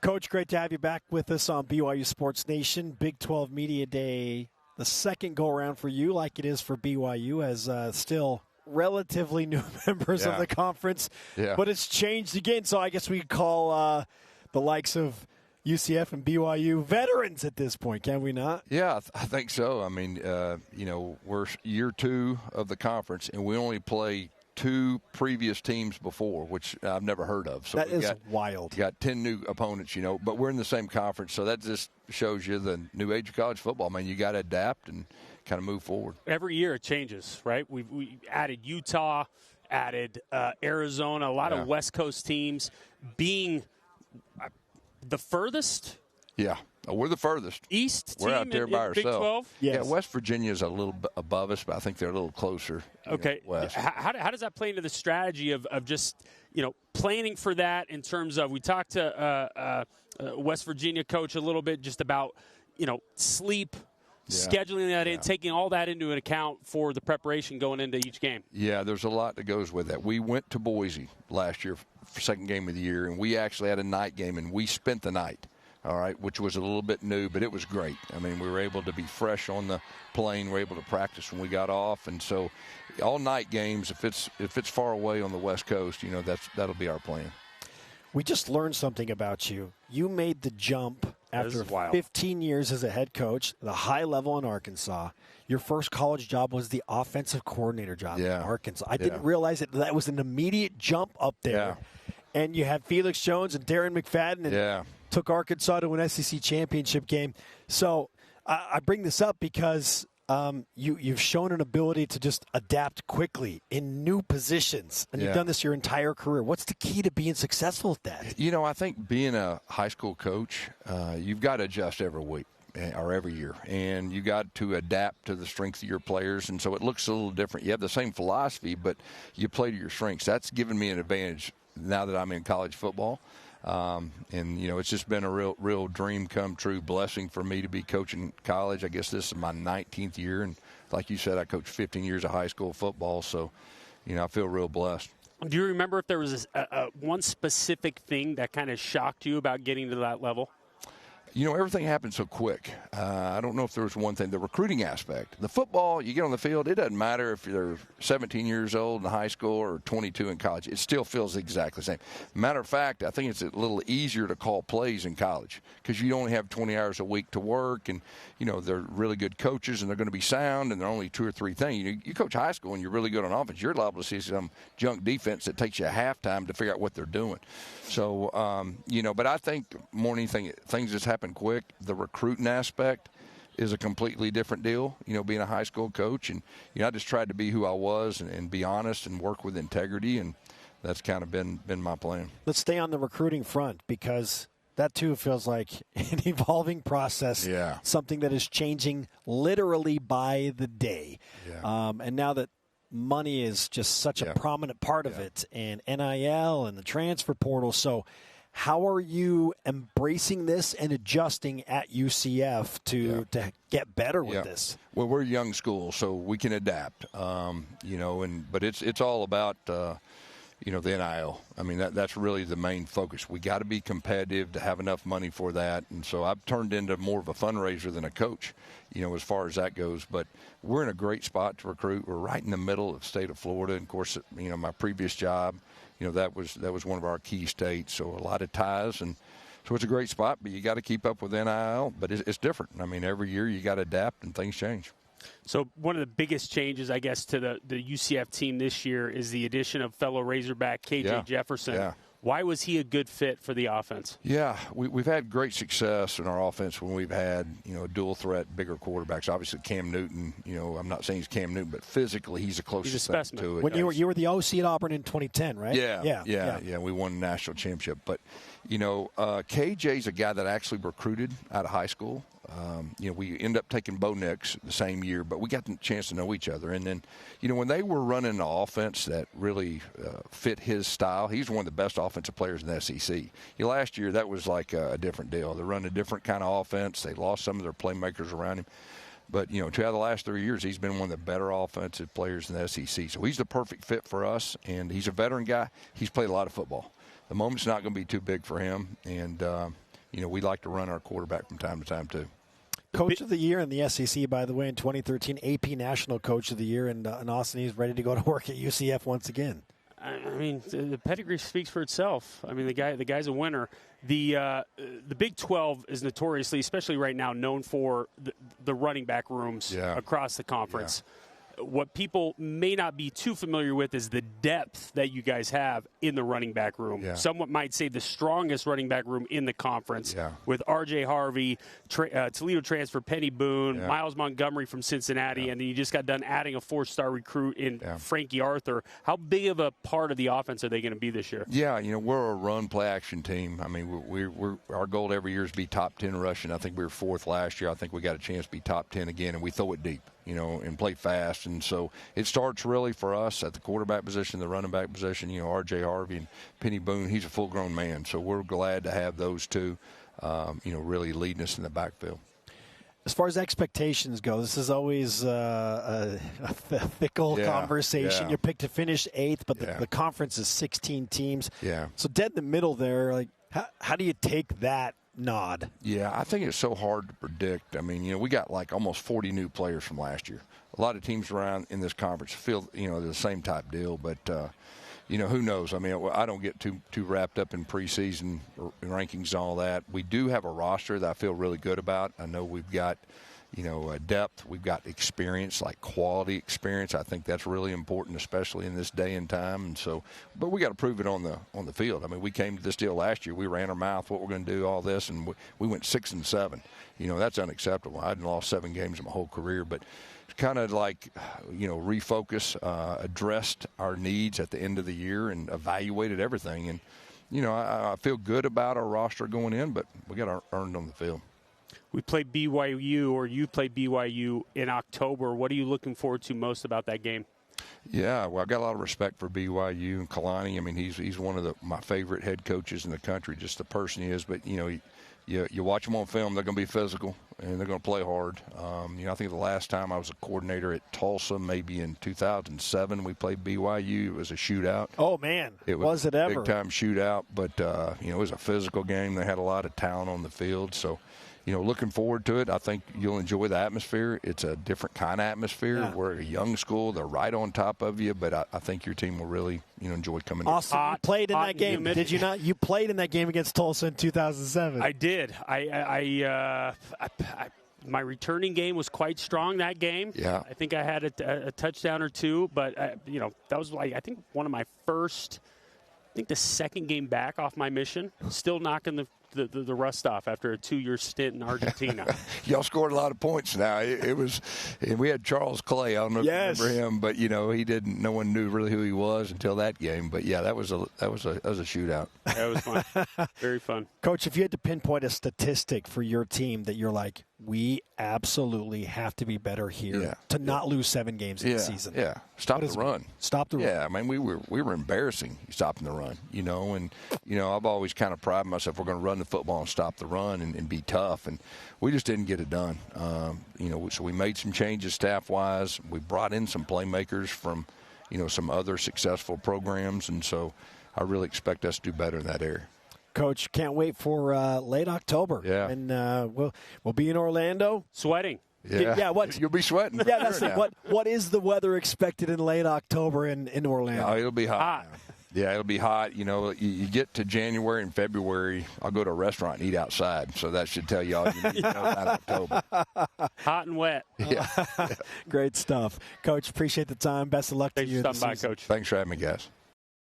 Coach, great to have you back with us on BYU Sports Nation. Big 12 Media Day, the second go-around for you, like it is for BYU, as still relatively new members of the conference. Yeah. But it's changed again, so I guess we could call the likes of UCF and BYU veterans at this point, can we not? Yeah, I think so. I mean, we're year 2 of the conference, and we only play 2 previous teams before, which I've never heard of. So that is wild. You got 10 new opponents, but we're in the same conference, so that just shows you the new age of college football. Man, you got to adapt and kind of move forward. Every year it changes, right? We added Utah, added Arizona, a lot of West Coast teams being the furthest. Yeah. We're the furthest. East we're team out there in by Big ourselves. 12? Yes. Yeah, West Virginia is a little bit above us, but I think they're a little closer. Okay. West. How does that play into the strategy of just, planning for that in terms of, we talked to West Virginia coach a little bit just about, sleep, scheduling that in, taking all that into an account for the preparation going into each game? Yeah, there's a lot that goes with that. We went to Boise last year for second game of the year, and we actually had a night game, and we spent the night. All right, which was a little bit new, but it was great. I mean, we were able to be fresh on the plane. We were able to practice when we got off, and so all night games. If it's far away on the West Coast, that'll be our plan. We just learned something about you. You made the jump after 15 years as a head coach, the high level in Arkansas. Your first college job was the offensive coordinator job in Arkansas. I didn't realize that was an immediate jump up there. Yeah. And you had Felix Jones and Darren McFadden and took Arkansas to an SEC championship game. So I bring this up because you've shown an ability to just adapt quickly in new positions, and you've done this your entire career. What's the key to being successful at that? I think being a high school coach, you've got to adjust every week or every year, and you got to adapt to the strength of your players, and so it looks a little different. You have the same philosophy, but you play to your strengths. That's given me an advantage now that I'm in college football. It's just been a real dream come true, blessing for me to be coaching college. I guess this is my 19th year, and like you said, I coached 15 years of high school football, so I feel real blessed. Do you remember if there was one specific thing that kind of shocked you about getting to that level? Everything happened so quick. I don't know if there was one thing. The recruiting aspect. The football, you get on the field, it doesn't matter if you're 17 years old in high school or 22 in college. It still feels exactly the same. Matter of fact, I think it's a little easier to call plays in college because you only have 20 hours a week to work, and, they're really good coaches, and they're going to be sound, and they're only 2 or 3 things. You coach high school, and you're really good on offense. You're liable to see some junk defense that takes you a halftime to figure out what they're doing. So, but I think more than anything, things just happen quick. The recruiting aspect is a completely different deal, being a high school coach. And, I just tried to be who I was and be honest and work with integrity, and that's kind of been my plan. Let's stay on the recruiting front because that, too, feels like an evolving process, something that is changing literally by the day. Yeah. And now that money is just such a prominent part of it, and NIL and the transfer portal. So how are you embracing this and adjusting at UCF to get better with this? Well, we're a young school, so we can adapt, but it's all about, the NIL. I mean, that's really the main focus. We got to be competitive to have enough money for that. And so I've turned into more of a fundraiser than a coach, as far as that goes. But we're in a great spot to recruit. We're right in the middle of the state of Florida. And, of course, my previous job, that was one of our key states. So a lot of ties. And so it's a great spot, but you got to keep up with NIL. But it's different. I mean, every year you got to adapt and things change. So one of the biggest changes, I guess, to the UCF team this year is the addition of fellow Razorback KJ Jefferson. Yeah. Why was he a good fit for the offense? Yeah, we've had great success in our offense when we've had, dual threat, bigger quarterbacks. Obviously, Cam Newton, I'm not saying he's Cam Newton, but physically he's the closest thing to it. When you were the OC at Auburn in 2010, right? Yeah. We won the national championship. But, KJ's a guy that actually recruited out of high school. We end up taking Bo Nix the same year, but we got the chance to know each other. And then, when they were running an offense that really fit his style, he's one of the best offensive players in the SEC. Last year, that was like a different deal. They run a different kind of offense. They lost some of their playmakers around him. But, 2 out of the last 3 years, he's been one of the better offensive players in the SEC. So he's the perfect fit for us, and he's a veteran guy. He's played a lot of football. The moment's not going to be too big for him, and we like to run our quarterback from time to time too. Coach of the Year in the SEC, by the way, in 2013, AP National Coach of the Year, and Austin, he's ready to go to work at UCF once again. I mean, the pedigree speaks for itself. I mean, the guy's a winner. The Big 12 is notoriously, especially right now, known for the running back rooms across the conference. Yeah. What people may not be too familiar with is the depth that you guys have in the running back room. Yeah. Somewhat might say the strongest running back room in the conference with R.J. Harvey, Toledo transfer Penny Boone, Miles Montgomery from Cincinnati, and then you just got done adding a 4-star recruit in Frankie Arthur. How big of a part of the offense are they going to be this year? Yeah, we're a run play action team. I mean, we're our goal every year is to be top 10 rushing. I think we were 4th last year. I think we got a chance to be top 10 again, and we throw it deep. And play fast. And so it starts really for us at the quarterback position, the running back position, R.J. Harvey and Penny Boone. He's a full-grown man. So we're glad to have those two, really leading us in the backfield. As far as expectations go, this is always a fickle conversation. Yeah. You're picked to finish 8th, but the conference is 16 teams. Yeah. So dead in the middle there, like how do you take that nod? Yeah, I think it's so hard to predict. I mean, we got like almost 40 new players from last year. A lot of teams around in this conference feel, the same type deal, but who knows? I mean, I don't get too wrapped up in preseason rankings and all that. We do have a roster that I feel really good about. I know we've got depth. We've got experience, like quality experience. I think that's really important, especially in this day and time. And so, but we got to prove it on the field. I mean, we came to this deal last year. We ran our mouth what we're going to do, all this, and we went 6-7. That's unacceptable. I hadn't lost 7 games in my whole career, but it's kind of like, refocus, addressed our needs at the end of the year and evaluated everything. And, I feel good about our roster going in, but we got to earn it on the field. We play BYU, or you play BYU in October. What are you looking forward to most about that game? Yeah, well, I've got a lot of respect for BYU and Kalani. I mean, he's one of my favorite head coaches in the country, just the person he is. But, you watch them on film, they're going to be physical, and they're going to play hard. I think the last time I was a coordinator at Tulsa, maybe in 2007, we played BYU. It was a shootout. Oh, man. Was it ever? Big-time shootout. But, it was a physical game. They had a lot of talent on the field. So, looking forward to it. I think you'll enjoy the atmosphere. It's a different kind of atmosphere. Yeah. We're a young school. They're right on top of you, but I think your team will really, enjoy coming in. Austin, you played in that game. Did you not? You played in that game against Tulsa in 2007. I did. My returning game was quite strong that game. Yeah. I think I had a touchdown or two, but, that was I think one of my first – I think the second game back off my mission, still knocking the rust off after a 2-year stint in Argentina. Y'all scored a lot of points now. It was, and we had Charles Clay. I don't know if you remember him, but he didn't. No one knew really who he was until that game. But yeah, that was a shootout. That was fun. Very fun. Coach, if you had to pinpoint a statistic for your team that you're like, we absolutely have to be better here to not lose 7 games in the season. Yeah, stop the run. Stop the run. Yeah, I mean, we were embarrassing stopping the run, and, I've always kind of prided myself, we're going to run the football and stop the run and be tough, and we just didn't get it done. So we made some changes staff-wise. We brought in some playmakers from, some other successful programs, and so I really expect us to do better in that area. Coach, can't wait for late October. Yeah. And we'll be in Orlando. Sweating. Yeah. What? You'll be sweating. Yeah, that's it. What is the weather expected in late October in Orlando? Oh, it'll be hot. Yeah, it'll be hot. You get to January and February, I'll go to a restaurant and eat outside. So that should tell you all you need to know about October. Hot and wet. Yeah. Great stuff. Coach, appreciate the time. Best of luck to you. Thanks for stopping by, Coach. Thanks for having me, guys.